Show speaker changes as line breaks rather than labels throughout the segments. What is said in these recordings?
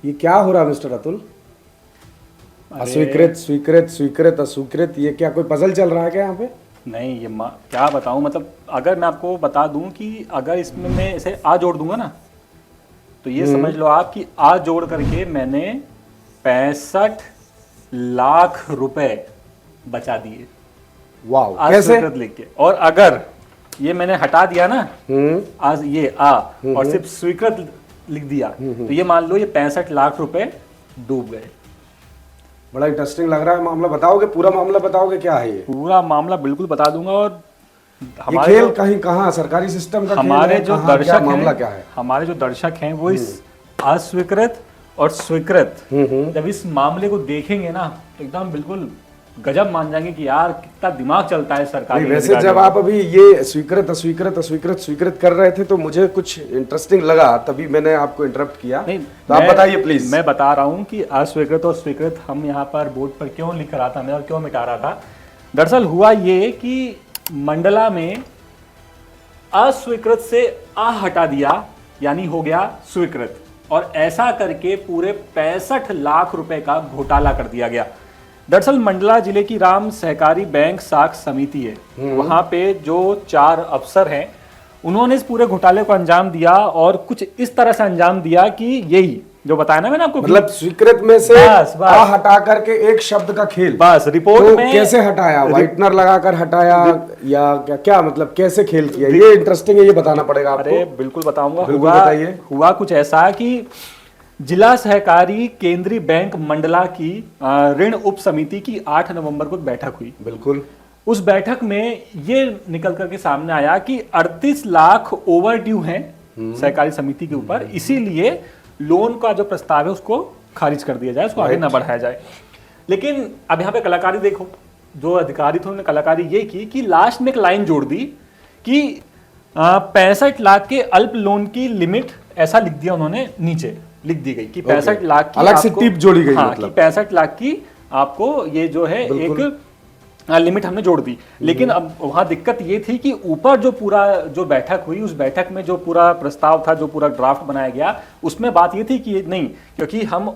ये क्या हो रहा है मिस्टर अतुल? अस्वीकृत, स्वीकृत, स्वीकृत, अस्वीकृत, ये क्या कोई पजल चल रहा है क्या यहाँ पे?
नहीं, ये क्या बताऊं, मतलब अगर मैं आपको बता दूं कि अगर इसमें मैं इसे आ जोड़ दूंगा ना, तो ये समझ लो आप कि आ जोड़ करके मैंने 65 लाख रुपए बचा दिए।
वाह, कैसे?
अस्वीकृत लिख के। और अगर ये मैंने हटा दिया ना, आज ये और सिर्फ स्वीकृत लिख दिया, तो ये मान लो ये 65 लाख रुपए डूब गए।
बड़ा इंटरेस्टिंग लग रहा है मामला। बताओगे, पूरा मामला बताओगे क्या है ये?
पूरा मामला बिल्कुल बता दूंगा। और
ये खेल कहीं कहाँ सरकारी सिस्टम का
हमारे जो दर्शक
मामला क्या है?
हमारे जो दर्शक हैं वो इस अस्वीकृत और स्वीकृत जब इस मामले को देखेंगे ना, तो एकदम बिल्कुल गजब मान जाएंगे कि यार कितना दिमाग चलता है सरकारी।
वैसे जब आप अभी ये स्वीकृत, अस्वीकृत, अस्वीकृत, स्वीकृत कर रहे थे तो मुझे कुछ इंटरेस्टिंग लगा, तभी मैंने आपको इंटरप्ट किया।
नहीं,
तो आप बताइए प्लीज।
मैं बता रहा हूँ कि अस्वीकृत और स्वीकृत हम यहाँ पर बोर्ड पर क्यों लिख रहा था मैं और क्यों मिटा रहा था। दरअसल हुआ ये कि मंडला में अस्वीकृत से आ हटा दिया, यानी हो गया स्वीकृत, और ऐसा करके पूरे 65 लाख रुपए का घोटाला कर दिया गया। दरअसल मंडला जिले की राम सहकारी बैंक साख समिति है, वहां पे जो 4 अफसर हैं उन्होंने इस पूरे घोटाले को अंजाम दिया, और कुछ इस तरह से अंजाम दिया कि यही जो बताया ना मैंने आपको,
मतलब स्वीकृत में से
बस।
आ हटा करके एक शब्द का खेल।
बस रिपोर्ट
तो
में
कैसे हटाया? व्हाइटनर लगाकर हटाया या क्या क्या मतलब कैसे खेल किया? ये इंटरेस्टिंग है, ये बताना पड़ेगा आपको।
अरे बिल्कुल बताऊंगा।
बिल्कुल बताइए।
हुआ कुछ ऐसा कि जिला सहकारी केंद्रीय बैंक मंडला की ऋण उप समिति की 8 नवंबर को बैठक हुई।
बिल्कुल।
उस बैठक में ये निकल करके सामने आया कि 38 लाख ओवर ड्यू हैं सहकारी समिति के ऊपर, इसीलिए लोन का जो प्रस्ताव है उसको खारिज कर दिया जाए, उसको आगे न बढ़ाया जाए। लेकिन अब यहाँ पे कलाकारी देखो, जो अधिकारी थे उन्होंने कलाकारी ये की कि लास्ट में एक लाइन जोड़ दी कि 65 लाख के अल्प लोन की लिमिट, ऐसा लिख दिया उन्होंने, नीचे लिख दी गई कि 65 लाख की
अलग से टिप जोड़ी गई।
हाँ,
मतलब
कि 65 लाख की आपको ये जो है एक लिमिट हमने जोड़ दी। लेकिन अब वहां दिक्कत ये थी कि ऊपर जो पूरा जो बैठक हुई, उस बैठक में जो पूरा प्रस्ताव था, जो पूरा ड्राफ्ट बनाया गया, उसमें बात ये थी कि नहीं, क्योंकि हम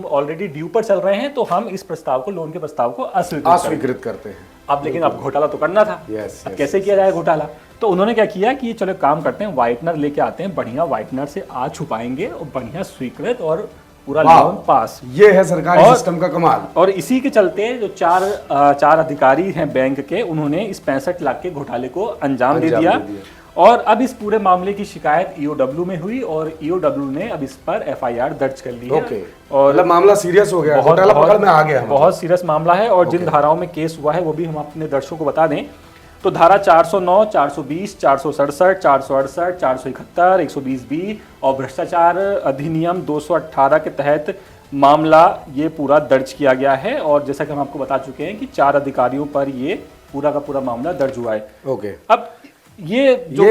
ऑलरेडी ड्यू पर चल रहे हैं, तो हम इस प्रस्ताव को, लोन के प्रस्ताव को अस्वीकृत
करते हैं।
अब लेकिन अब घोटाला तो करना था। अब कैसे किया जाए घोटाला? तो उन्होंने क्या किया कि चलो काम करते हैं, व्हाइटनर लेके आते हैं, बढ़िया व्हाइटनर से आज छुपाएंगे और बढ़िया स्वीकृत और पूरा लोन पास।
ये है सरकारी सिस्टम का कमाल।
और इसी के चलते जो चार अधिकारी हैं बैंक के, उन्होंने इस 65 लाख के घोटाले को अंजाम दे दिया। और अब इस पूरे मामले की शिकायत ईओडब्ल्यू में हुई और ईओडब्ल्यू ने अब इस पर एफआईआर दर्ज कर ली है।
और मतलब मामला सीरियस हो गया, घोटाला पकड़ में आ गया।
बहुत सीरियस मामला है। और जिन धाराओं में केस हुआ है वो भी हम अपने दर्शकों को बता दें। तो धारा 409, 420, 467, 468, 471, 120B और भ्रष्टाचार अधिनियम 218 के तहत मामला ये पूरा दर्ज किया गया है। और जैसा कि हम आपको बता चुके हैं कि 4 अधिकारियों पर ये पूरा का पूरा मामला दर्ज हुआ है। अब ये जो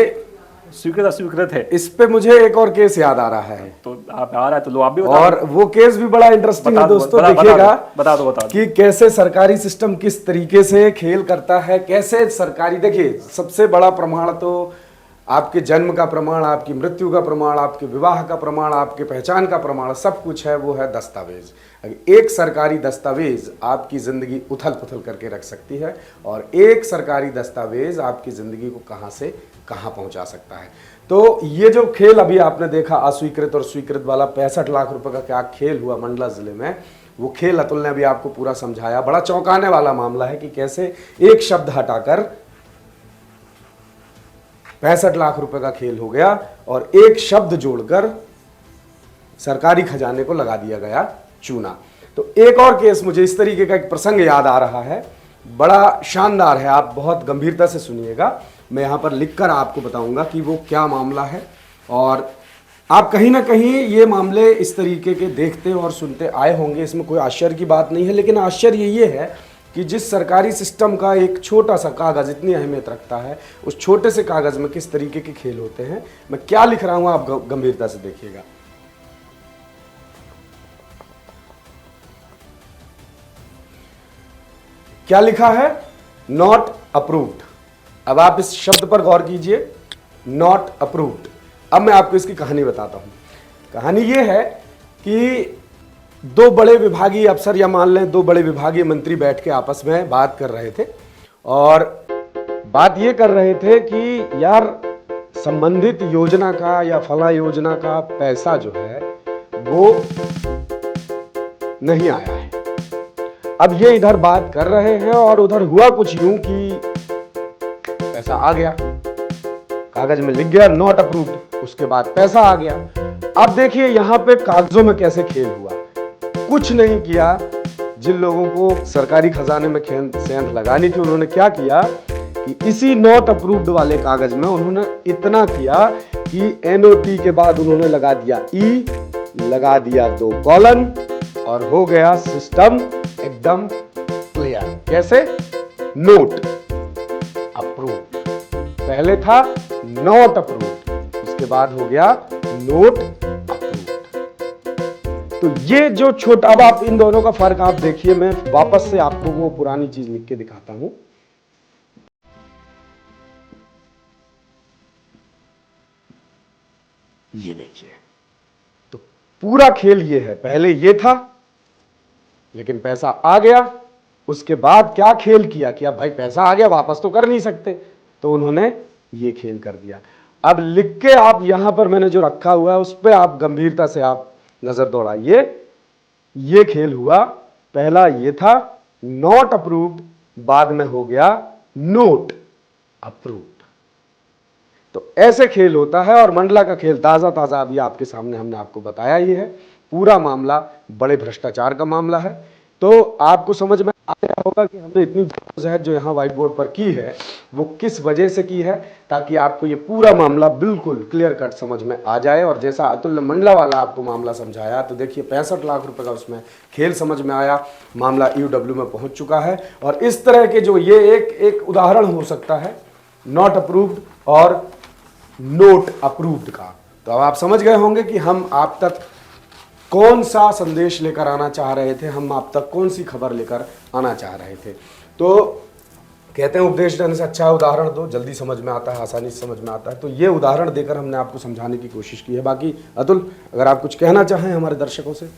स्वीकृत अस्वीकृत है,
इस पे मुझे एक और केस याद आ रहा है।
तो आप आ रहा है तो लो आप भी बताओ।
और वो केस भी बड़ा इंटरेस्टिंग है दोस्तों, देखिएगा।
बता दो
कि कैसे सरकारी सिस्टम किस तरीके से खेल करता है, कैसे सरकारी, देखिए सबसे बड़ा प्रमाण तो आपके जन्म का प्रमाण, आपकी मृत्यु का प्रमाण, आपके विवाह का प्रमाण, आपके पहचान का प्रमाण, सब कुछ है, वो है दस्तावेज। एक सरकारी दस्तावेज आपकी जिंदगी उथल पुथल करके रख सकती है, और एक सरकारी दस्तावेज आपकी जिंदगी को कहां से कहां पहुंचा सकता है। तो ये जो खेल अभी आपने देखा, अस्वीकृत और स्वीकृत वाला 65 लाख रुपए का क्या खेल हुआ मंडला जिले में, वो खेल अतुल ने अभी आपको पूरा समझाया। बड़ा चौंकाने वाला मामला है कि कैसे एक शब्द हटाकर 65 लाख रुपए का खेल हो गया और एक शब्द जोड़कर सरकारी खजाने को लगा दिया गया चूना। तो एक और केस मुझे इस तरीके का एक प्रसंग याद आ रहा है, बड़ा शानदार है, आप बहुत गंभीरता से सुनिएगा। मैं यहां पर लिखकर आपको बताऊंगा कि वो क्या मामला है, और आप कहीं ना कहीं ये मामले इस तरीके के देखते और सुनते आए होंगे, इसमें कोई आश्चर्य की बात नहीं है। लेकिन आश्चर्य ये है कि जिस सरकारी सिस्टम का एक छोटा सा कागज इतनी अहमियत रखता है, उस छोटे से कागज में किस तरीके के खेल होते हैं। मैं क्या लिख रहा हूं, आप गंभीरता से देखिएगा। क्या लिखा है? Not approved. अब आप इस शब्द पर गौर कीजिए, नॉट अप्रूव्ड। अब मैं आपको इसकी कहानी बताता हूं। कहानी यह है कि दो बड़े विभागीय अफसर या मान लें दो बड़े विभागीय मंत्री बैठ के आपस में बात कर रहे थे और बात ये कर रहे थे कि यार संबंधित योजना का या फला योजना का पैसा जो है वो नहीं आया है। अब ये इधर बात कर रहे हैं और उधर हुआ कुछ यूं कि पैसा आ गया, कागज में लिख गया नॉट अप्रूव्ड, उसके बाद पैसा आ गया। अब देखिए यहां पे कागजों में कैसे खेल हुआ। कुछ नहीं किया, जिन लोगों को सरकारी खजाने में सेंध लगानी थी उन्होंने क्या किया कि इसी नॉट अप्रूव्ड वाले कागज में उन्होंने इतना किया कि एनओटी के बाद उन्होंने लगा दिया ई, लगा दिया 2 कॉलन और हो गया सिस्टम एकदम क्लियर। कैसे? नोट अप्रूव्ड, पहले था नॉट अप्रूव्ड, उसके बाद हो गया नोट अप्रूव्ड। तो ये जो छोटा, अब आप इन दोनों का फर्क आप देखिए, मैं वापस से आपको वो पुरानी चीज लिख के दिखाता हूं। ये देखिए, तो पूरा खेल ये है, पहले ये था लेकिन पैसा आ गया, उसके बाद क्या खेल किया कि अब भाई पैसा आ गया वापस तो कर नहीं सकते, तो उन्होंने ये खेल कर दिया। अब लिख के आप यहां पर मैंने जो रखा हुआ है उस पर आप गंभीरता से आप नजर दौड़ाइए। ये खेल हुआ, पहला ये था नॉट अप्रूव्ड, बाद में हो गया नोट अप्रूव्ड। तो ऐसे खेल होता है और मंडला का खेल ताजा ताजा अभी आपके सामने हमने आपको बताया ही है। पूरा मामला बड़े भ्रष्टाचार का मामला है। तो आपको समझ में आ गया होगा कि हमने इतनी जहद जो यहाँ व्हाइट बोर्ड पर की है वो किस वजह से की है, ताकि आपको ये पूरा मामला बिल्कुल क्लियर कट समझ में आ जाए। और जैसा अतुल ने मंडला वाला आपको मामला समझाया, तो देखिए 65 लाख रुपए का उसमें खेल समझ में आया, मामला ईओडब्ल्यू में पहुंच चुका है। और इस तरह के जो ये एक उदाहरण हो सकता है नॉट अप्रूव्ड और नोट अप्रूव्ड का। तो अब आप समझ गए होंगे कि हम आप तक कौन सा संदेश लेकर आना चाह रहे थे, हम आप तक कौन सी खबर लेकर आना चाह रहे थे। तो कहते हैं उपदेश देने से अच्छा उदाहरण दो, जल्दी समझ में आता है, आसानी से समझ में आता है। तो ये उदाहरण देकर हमने आपको समझाने की कोशिश की है। बाकी अतुल, अगर आप कुछ कहना चाहें हमारे दर्शकों से।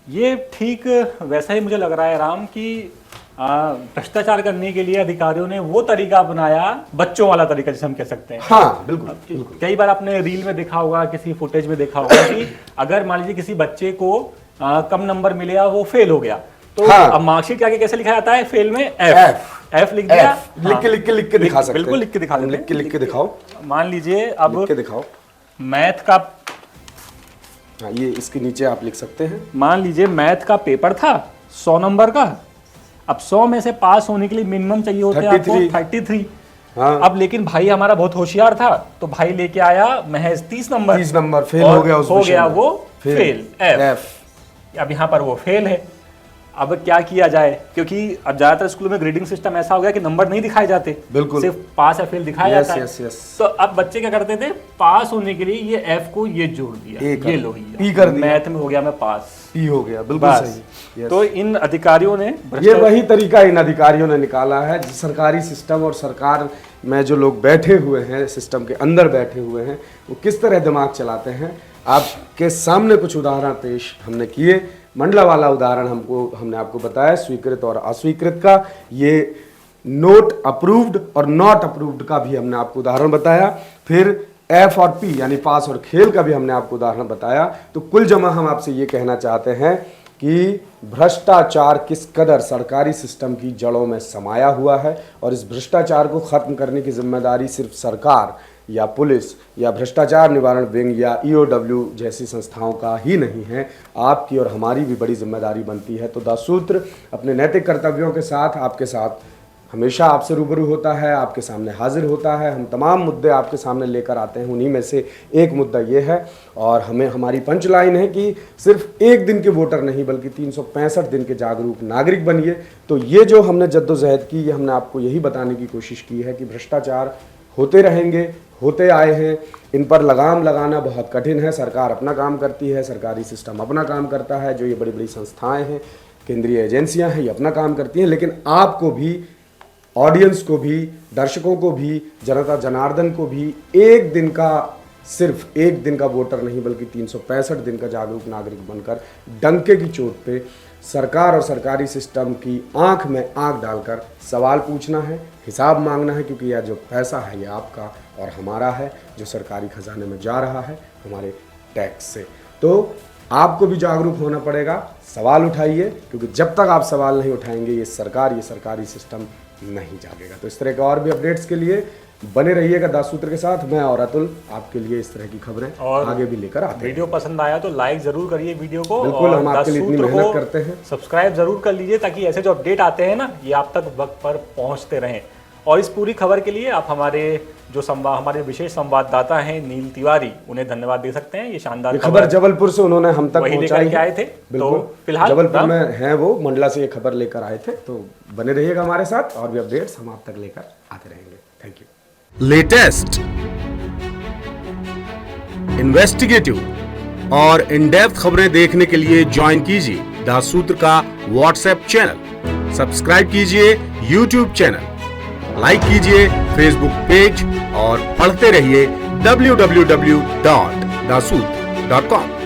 ये ठीक वैसा ही मुझे लग रहा है राम कि भ्रष्टाचार करने के लिए अधिकारियों ने वो तरीका अपनाया, बच्चों वाला तरीका जिसे हम कह सकते हैं।
हाँ बिल्कुल।
कई बार आपने रील में देखा होगा, किसी फुटेज में देखा होगा कि अगर मान लीजिए किसी बच्चे को कम नंबर मिले या वो फेल हो गया, तो
हाँ।
अब मार्कशीट के आगे कैसे लिखा जाता है? फेल में एफ लिख दिया,
लिख के दिखा सकते हैं।
बिल्कुल लिख के दिखा देते हैं।
लिख के दिखाओ।
मान लीजिए अब
लिख के दिखाओ।
मैथ का,
हाँ ये इसके नीचे आप लिख सकते हैं।
मान लीजिए मैथ का पेपर था 100 नंबर का। अब 100 में से पास होने के लिए मिनिमम चाहिए होते हैं आपको 33।
हाँ।
अब लेकिन भाई हमारा बहुत होशियार था, तो भाई लेके आया महज 30 नंबर।
30 नंबर फेल हो गया,
हो गया वो फेल, एफ। अब यहाँ पर वो फेल है। अब क्या किया जाए, क्योंकि अब ज्यादातर स्कूलों में ग्रेडिंग सिस्टम ऐसा हो गया कि नंबर नहीं दिखाए जाते,
बिल्कुल
सिर्फ पास या फेल दिखाया जाता है।
यस।
तो अब बच्चे क्या करते थे, पास होने के लिए ये एफ को ये जोड़ दिया, ये लो
पी कर दिया,
मैथ में हो गया मैं पास,
पी हो गया, बिल्कुल सही।
तो इन अधिकारियों ने,
ये वही तरीका इन अधिकारियों ने निकाला है। सरकारी सिस्टम और सरकार में जो लोग बैठे हुए हैं, सिस्टम के अंदर बैठे हुए हैं, वो किस तरह दिमाग चलाते हैं। आपके सामने कुछ उदाहरण पेश हमने किए। मंडला वाला उदाहरण हमने आपको बताया, स्वीकृत और अस्वीकृत का। ये नोट अप्रूव्ड और नॉट अप्रूव्ड का भी हमने आपको उदाहरण बताया। फिर एफ और पी यानी पास और फेल का भी हमने आपको उदाहरण बताया। तो कुल जमा हम आपसे ये कहना चाहते हैं कि भ्रष्टाचार किस कदर सरकारी सिस्टम की जड़ों में समाया हुआ है, और इस भ्रष्टाचार को खत्म करने की जिम्मेदारी सिर्फ सरकार या पुलिस या भ्रष्टाचार निवारण विंग या ईओडब्ल्यू जैसी संस्थाओं का ही नहीं है, आपकी और हमारी भी बड़ी जिम्मेदारी बनती है। तो दासूत्र अपने नैतिक कर्तव्यों के साथ आपके साथ हमेशा आपसे रूबरू होता है, आपके सामने हाजिर होता है। हम तमाम मुद्दे आपके सामने लेकर आते हैं, उन्हीं में से एक मुद्दा ये है। और हमारी पंच लाइन है कि सिर्फ एक दिन के वोटर नहीं बल्कि 365 दिन के जागरूक नागरिक बनिए। तो ये जो हमने जद्दोजहद की, ये हमने आपको यही बताने की कोशिश की है कि भ्रष्टाचार होते रहेंगे, होते आए हैं, इन पर लगाम लगाना बहुत कठिन है। सरकार अपना काम करती है, सरकारी सिस्टम अपना काम करता है, जो ये बड़ी बड़ी संस्थाएं हैं, केंद्रीय एजेंसियां हैं, ये अपना काम करती हैं। लेकिन आपको भी, ऑडियंस को भी, दर्शकों को भी, जनता जनार्दन को भी एक दिन का सिर्फ एक दिन का वोटर नहीं बल्कि 365 दिन का जागरूक नागरिक बनकर डंके की चोट पे सरकार और सरकारी सिस्टम की आंख में आंख डालकर सवाल पूछना है, हिसाब मांगना है, क्योंकि यह जो पैसा है ये आपका और हमारा है, जो सरकारी खजाने में जा रहा है हमारे टैक्स से। तो आपको भी जागरूक होना पड़ेगा, सवाल उठाइए, क्योंकि जब तक आप सवाल नहीं उठाएंगे ये सरकारी सिस्टम नहीं जागेगा। तो इस तरह के और भी अपडेट्स के लिए बने रहिएगा दासूत्र के साथ। मैं और अतुल आपके लिए इस तरह की खबरें
और
आगे भी लेकर आते हैं।
वीडियो पसंद आया तो लाइक जरूर करिए वीडियो को,
बिल्कुल,
और
हम आपके लिए इतनी
दासूत्र
मेहनत
को
करते हैं।
सब्सक्राइब जरूर कर लीजिए ताकि ऐसे जो अपडेट आते हैं ना ये आप तक वक्त पर पहुंचते रहें। और इस पूरी खबर के लिए आप हमारे हमारे विशेष संवाददाता हैं नील तिवारी, उन्हें धन्यवाद दे सकते हैं। ये शानदार
खबर जबलपुर से उन्होंने हम तक
वही
पहुंचाई
लेकर के आए थे।
बिल्कुल,
तो फिलहाल
जबलपुर में हैं वो, मंडला से ये खबर लेकर आए थे। तो बने रहिएगा हमारे साथ, और भी अपडेट्स हम आप तक लेकर आते रहेंगे। Thank you.
लेटेस्ट, इन्वेस्टिगेटिव और इन डेप्थ खबरें देखने के लिए ज्वाइन कीजिए दासूत्र का व्हाट्सएप चैनल, सब्सक्राइब कीजिए यूट्यूब चैनल, लाइक कीजिए फेसबुक पेज और पढ़ते रहिए www.dasootra.com।